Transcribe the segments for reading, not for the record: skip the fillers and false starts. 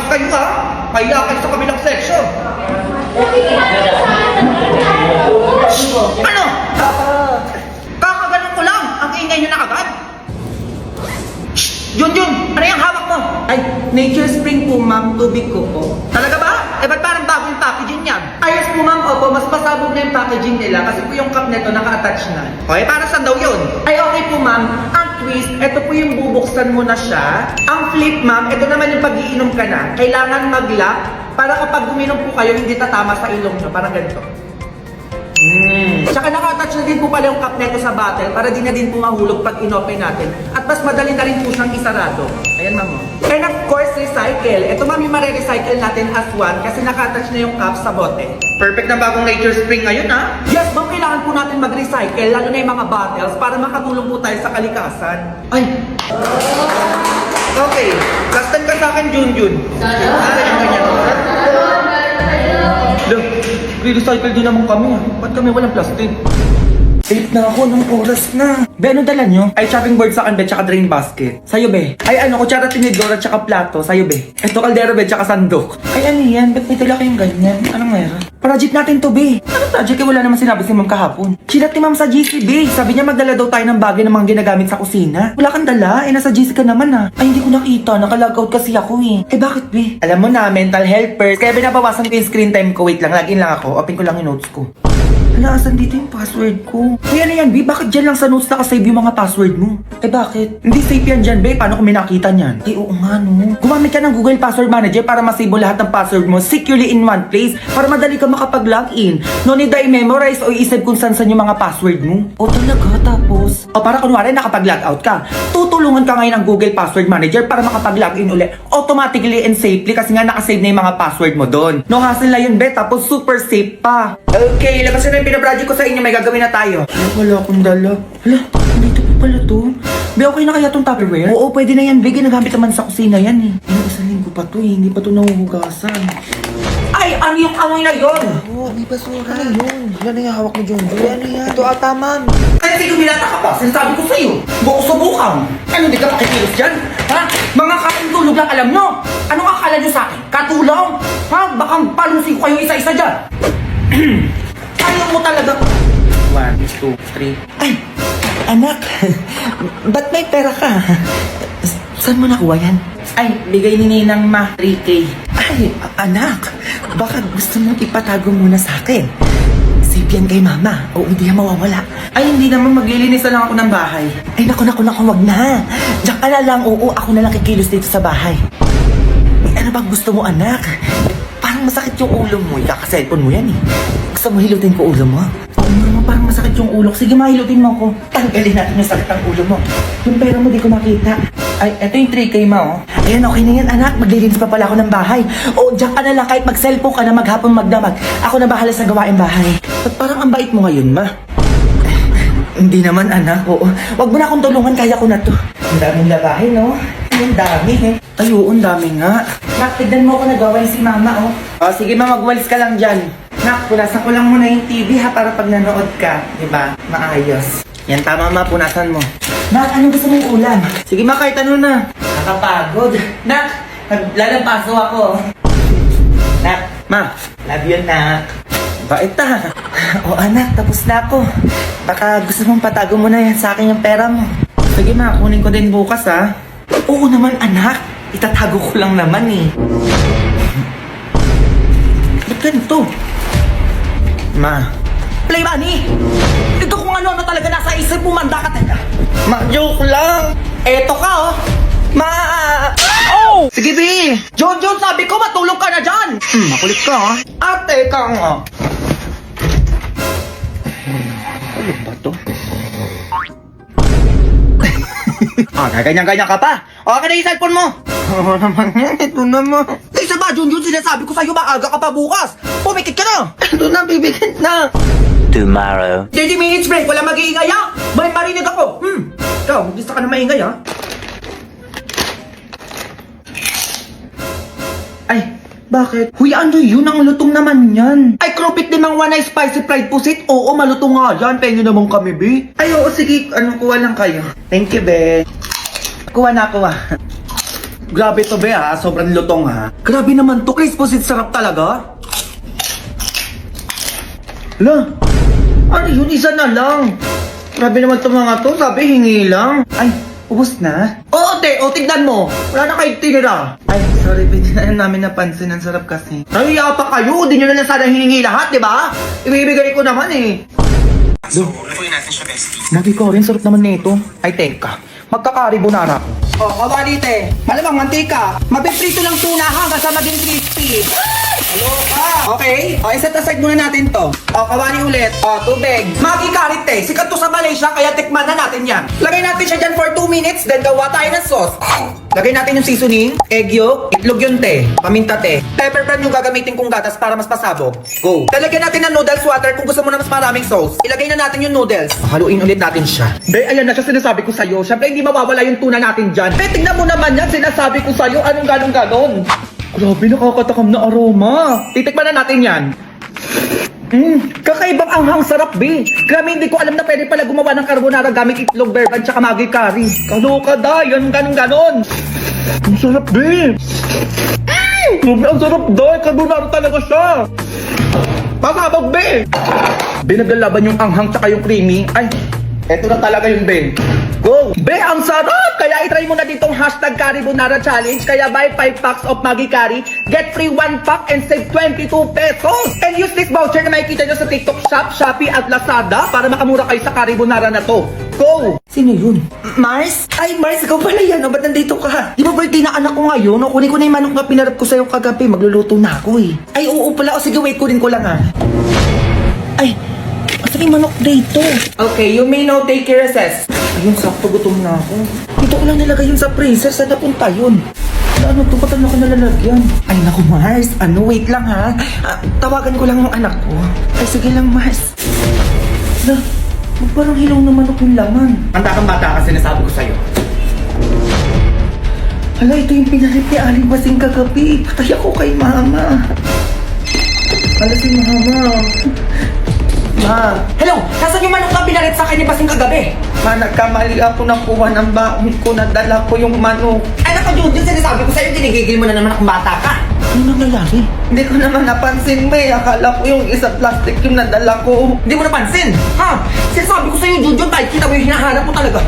kayo ha? Kaya kayo sa kabilang section. Ano? Kakaganon ko lang. Ang ingay nyo na agad. Yun, ano yung hawak mo? Ay, Nature Spring po, ma'am. Tubig ko po. Talaga ba? Eh ba't parang bagong packaging yan? Ayos po, ma'am. Opo, mas pasabog na yung packaging nila kasi po yung cup nito naka-attach na. Okay, para saan daw yun? Ay, okay po, ma'am. Ang twist, ito po yung bubuksan mo na siya. Ang flip, ma'am, ito naman yung pag-iinom ka na. Kailangan mag-lock para kapag uminom po kayo, hindi tatama sa ilong nyo. Parang ganito. Tsaka naka-attach na din po pala yung cup nito sa bottle para di na din po mahulog pag inopen natin. At mas madali na rin po siyang isarado. Ayan, ma'am. And of course, recycle. Ito, ma'am, yung marirecycle natin as one kasi naka-attach na yung cup sa bote. Perfect na bagong Nature Spring ngayon ha? Yes, ma'am, kailangan po natin mag-recycle, lalo na yung mga bottles, para makatulong po tayo sa kalikasan. Ay! Okay, kastan ka sa akin, Junjun. Ano yung ganyan? Look, re-recycle din naman kami. Ba't kami walang plastic? Late na ako, ng oras na. Be, ano dala nyo? Ay, chopping board sa akin, be, tsaka drain basket. Sa'yo, be. Ay, ano, kutsara, tinidora, tsaka plato. Sa'yo, be. Eto, kaldero, be, tsaka sandok. Ay, ano yan? Ba't may dala kayong ganyan? Anong meron? Project natin to, be. Anong project? Wala naman sinabi si ma'am kahapon. Chilat ni ma'am sa GC, be. Sabi niya magdala daw tayo ng bagay ng mga ginagamit sa kusina. Wala kang dala. Eh, nasa GC ka naman, ah. Ay, hindi ko nakita. Naka-logout kasi ako, eh. Eh, bakit, be? Alam mo na, mental helpers. Kaya binabawasan ko yung screen time ko. Wait lang, login lang ako. Open ko lang yung notes ko. Hala, asan dito yung password ko? Kaya na yan, B. Bakit dyan lang sa notes nakasave yung mga password mo? Eh, bakit? Hindi safe yan dyan, B. Paano kung may nakita niyan? Ay, oo nga, no. Gumamit ka ng Google Password Manager para masave mo lahat ng password mo securely in one place para madali ka makapag-login. No need na i-memorize o i-save kung saan yung mga password mo. O talaga, tapos? O para kunwari nakapag-logout ka. Tutulungan ka ngayon ng Google Password Manager para makapag-login ulit automatically and safely kasi nga nakasave na yung mga password mo doon. No hassle na yun, B. Tapos super safe pa. Okay, labasin na yung pinaproject ko sa inyo. May gagawin na tayo. Wala akong dala. Hala, dito pa pala to. Be, okay na kaya tong Tupperware? Oo, pwede na yan. Be, ginagamit naman sa kusina yan eh. Isang linggo pa to eh. Hindi pa to nahuhugasan. Ay, ano yung amoy na yun? Oo, may basura. Ano yun? Yan na yung hawak mo, John. Ano yan? Ito ata, ma'am. Ay, sige, minata ka pa. Sinasabi ko sa'yo. Buko subukan. Ano, di ka makikilos dyan? Ha? Mga katulog lang alam nyo. Anong akala nyo sa akin? Katulong? Ha? Baka palusin ko kayo isa-isa dyan. Ayaw mo talaga. 1, 2, 3. Ay, anak. Ba't may pera ka? Saan mo nakuha yan? Ay, bigay ni Ninang Ma, 3K. Ay, anak. Baka gusto mong ipatago muna sa akin. Save yan kay mama. O hindi yan mawawala. Ay, hindi naman maglilinis na lang ako ng bahay. Ay, naku, wag na. Diyan ka na lang. Oo, ako na lang kikilos dito sa bahay. Ay, ano bang gusto mo, anak? Parang masakit yung ulo mo. Ikaka-cellphone mo yan eh. Gusto mo hilutin ko ulo mo? Oo naman, parang masakit yung ulo. Sige, mahilutin mo ako. Tanggalin natin yung sakit ng ulo mo. Yung pera mo di ko makita. Ay, eto yung 3K ma, oh. Ayan, okay na yan, anak. Maglilinis pa pala ako ng bahay. Oo, diyan ka na lang. Kahit mag-cellphone ka na maghapon magdamag. Ako na bahala sa gawain bahay. Ba't parang ang bait mo ngayon, ma? Hindi naman, anak. Oo. Wag mo na akong tulungan. Kaya ko na to. Ang daming labahin, no? Ang dami, eh. Ay, oo, ang dami nga. Nak, tignan mo ako nagawain si mama, oh. O, sige, ma, magwalis ka lang dyan. Nak, punasan ko lang muna yung TV, ha, para pag nanood ka, diba? Maayos. Yan, tama, ma, punasan mo. Nak, anong gusto mong ulam? Sige, ma, kahit ano na. Nakapagod. Nak, naglalampaso ako. Nak, ma, love you, nak. Bait ha. O anak, tapos na ako. Baka gusto mong patago mo na yan sa akin yung pera mo. Sige ma, kunin ko din bukas ha. Oo naman anak, itatago ko lang naman eh. Ba't ganito? Ma. Play money! Ito kung ano-ano talaga nasa isip mo, manda ka talaga. Ma, joke lang. Eto ka oh. Ma! Oh! Sige, B! John, sabi ko matulog ka na dyan! Makulit ka, ha? Ate ka nga. Ano ba to? Ganyan-ganyan ka pa. Okay na yung cellphone mo. Oo naman yan. Ito naman. Isa ba, John, sinasabi ko sa'yo maaga ka pa bukas. Pumikit ka na. Ito na, bibigit na. Tomorrow. 30 minutes break. Wala mag-iingay, ha? May marinig ako. Ikaw, gusto ka na maingay, ha? Ay, bakit? Huy, ano yun? Ang lutong naman yan. Ay, krupit din mga one spicy fried pusit. Oo, malutong nga yan. Penyo naman kami, be. Ay, oo, sige. Kuha lang kayo. Thank you, be. Kuha na, kuha. Grabe to, be, ha? Sobrang lutong, ha? Grabe naman to, Chris. Pusit sarap talaga. Hala, ano yun? Isa na lang. Grabe naman to mga to. Sabi, hingi lang. Ay, ubos na? Oo, te. O, tignan mo. Wala na kayo tinira. Ay, sorry. Hindi na namin napansin. Ang sarap kasi. Ay, pa kayo. Di nyo na lang sana hiningi lahat, di ba? Ibibigay ko naman, eh. So, lutuin natin siya, bestie. Magi ko rin, sarap naman nito. Ay, teka. Magkakarbonara ko. Oh, kabalite. Malamang mantika. Mapiprito lang tuna hanggang sa maging crispy. Hello ka. Okay. O, iset aside muna natin to. O, kawali ulit. O, tubig. Magi karite. Sikat to sa Malaysia, kaya tikman na natin yan. Lagay natin siya dyan for 2 minutes, then gawa tayo ng sauce. Lagay natin yung seasoning, egg yolk, itlog yung te, paminta te. Pepper brand yung gagamitin kong gatas para mas pasabog. Go. Lalagyan natin ng noodles water kung gusto mo na mas maraming sauce. Ilagay na natin yung noodles. Haluin ulit natin siya. Be, ayan na siya sinasabi ko sa'yo. Siyempre hindi mawawala yung tuna natin dyan. Be, tignan mo naman yan. Sinasabi ko sa'yo. Anong ganon-ganon? Grabe, nakakatakam na aroma. Titikman na natin yan. Kakaibang anghang sarap, be. Grabe, hindi ko alam na pwede pala gumawa ng carbonara gamit itlog, berban, tsaka magi curry. Kaloka da, yan ganon-ganon. Ang sarap, be. Grabe, ang sarap da. Carbonara talaga siya. Pasabog, be. Be, naglalaban yung anghang tsaka yung creamy. Ay, eto na talaga yung be. Go! Be, ang sarap! Kaya itry mo na ditong hashtag Carbonara Challenge. Kaya buy 5 packs of Maggi Curry, get free 1 pack and save 22 pesos! And use this voucher na makikita nyo sa TikTok Shop, Shopee at Lazada para makamura kayo sa Carbonara na to. Go! Sino yun? Mars? Ay, Mars, ikaw pala yan. Ba't nandito ka? Di ba birthday na anak ko ngayon? Kunin ko na yung manok na pinarap ko sa'yo kagabi. Magluluto na ako eh. Ay, oo pala. O sige, wait, kunin ko lang ha. Ay, asa yung manok dito? Okay, you may now take your recess. Ayun, sakto gutom na ako. Dito ko lang nilagay yun sa freezer. Saan napunta yun? Ano to? Ba't ano ka nalalagyan? Ay naku, Mars. Ano? Wait lang ha. Tawagan ko lang yung anak ko. Ay sige lang, Mars. Na, parang hilaw na manok yung laman. Ang bata kasi nasabi ko sa'yo. Hala, ito yung pinarip ni Aling Basing kagabi. Patay ako kay Mama. Hala si Mama. Ma. Hello! Nasaan yung manok na pinarit sa akin ni Basing kagabi? Ma, nagkamali ako nakuha ng baon ko. Nadala ko yung manok. Ay, naku, Jun, sinasabi ko sa'yo, ginigigil mo na naman akong bata ka. Ano nangyayari? Hindi ko naman napansin, May. Akala ko yung isa plastic yung nadala ko. Hindi mo napansin? Ha? Sinasabi ko sa'yo, Junjun, kahit kita mo yung hinahanap mo talaga.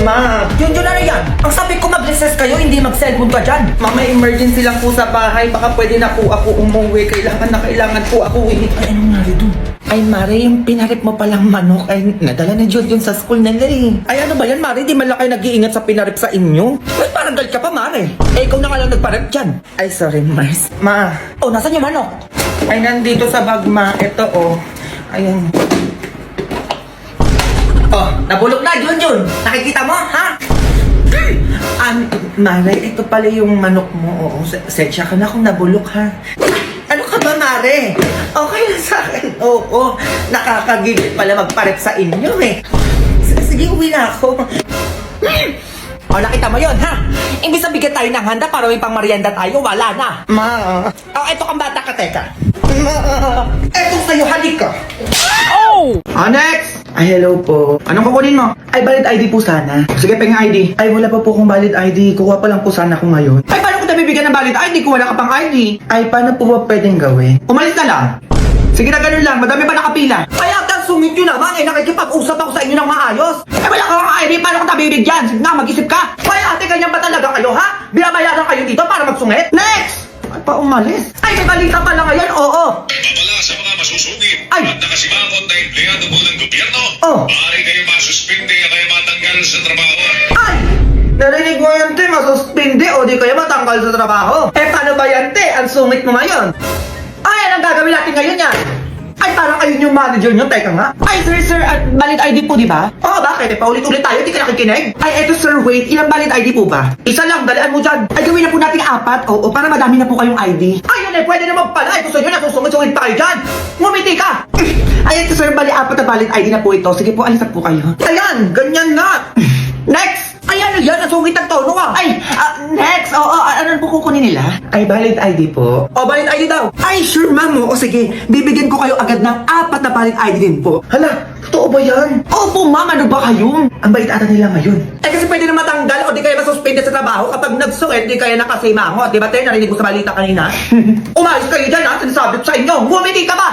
Ma. Junjun, ano yan? Ang sabi ko mag-recess kayo, hindi mag-cellphone ka dyan. Ma, may emergency lang po sa bahay. Baka pwede na po ako umuwi. Kailangan po ako uwi. Ay, anong nari dun? Ay, Mare, yung pinarip mo palang manok ay nadala na Junjun sa school nila eh. Ay, ano ba yan, Mare? Di man lang kayo nag-iingat sa pinarip sa inyo? Ay, parang galit ka pa, Mare. Eh, ikaw na nga lang nagparip dyan. Ay, sorry, Mars. Ma. Oh, nasan yung manok? Ay, nandito sa bag, Ma. Ito, oh. Ayun. Oh, nabulok na, Junjun. Nakikita mo, ha? Mare, ito pala yung manok mo. Oo, sensya ka na kung nabulok, ha? Ano ka ba, Mare? Okay lang sa akin. Oo, nakakagigil pala magparep sa inyo, eh. Sige, uwi na ako. O, nakita mo yun, ha? Imbis na bigyan tayo ng handa para may pang merienda tayo, wala na. Ma. Eto kang bata ka, teka. Ma. Eto sa'yo, halika. Oh! Next! Ay, hello po. Anong kukunin mo? Ay, valid ID po sana. Sige, penga ID. Ay, wala pa po akong valid ID. Kuha pa lang po sana ako ngayon. Ay, paano ko nabibigyan ng valid ID kung wala ka pang ID? Ay, paano po ba pwedeng gawin? Umalis na lang. Sige na, ganun lang. Madami pa nakapila. Ay, ata, sungit nyo naman. Eh, nakikipag-usap ako sa inyo ng maayos. Ay, wala kang ID. Paano ko nabibigyan? Sige na, mag-isip ka. Ay, ate, ganyan ba talaga kayo, ha? Binabayaran kayo dito para magsungit? Next! Ay, pa umalis. Ay, may balita pala ngayon. Oo. Babala sa mga masusugid Ay! at nakasimangot na empleyado po ng gobyerno, Oh! maaari kayo masuspinde o kaya matanggal sa trabaho. Ay! Narinig mo yan, te, masuspindi o di kaya matanggal sa trabaho. Eh, paano ba yan, te? Ang sungit mo ngayon. Ay, anong gagawin natin ngayon yan? Ay, parang ayun yung manager nyo. Teka nga. Ay, sir, valid ID po, di ba? Oo, bakit? Eh, paulit-ulit tayo, di ka nakikinig. Ay, eto, sir, wait. Ilang valid ID po ba? Isa lang, dalian mo dyan. Ay, gawin na po natin 4. Oo, para madami na po kayong ID. Ayun eh, pwede naman pala. Ay, gusto nyo na, susungit-sungit pa kayo dyan. Ngumiti ka. Ay, ito, sir, bali 4 na valid ID na po ito. Sige po, alisan po kayo. Ayan, ganyan nga. Next! Ay, ano yan? Ang sungit ng tono ah! Ay, next! Oo, ano po kukunin nila? Ay, valid ID po. O, valid ID daw! Ay, sure ma'am. O sige, bibigyan ko kayo agad ng 4 na valid ID din po. Hala, totoo ba yan? Opo ma'am, ano ba kayo? Ang bait ata nila ngayon. Eh kasi pwede na matanggal o di kaya masuspende sa trabaho kapag nagsungit, di kaya nakasimangot. Di ba, Tay? Narinig mo sa balita kanina? Umayos kayo dyan ha! Sinasabi ko sa inyo! Ngumiti ka ba?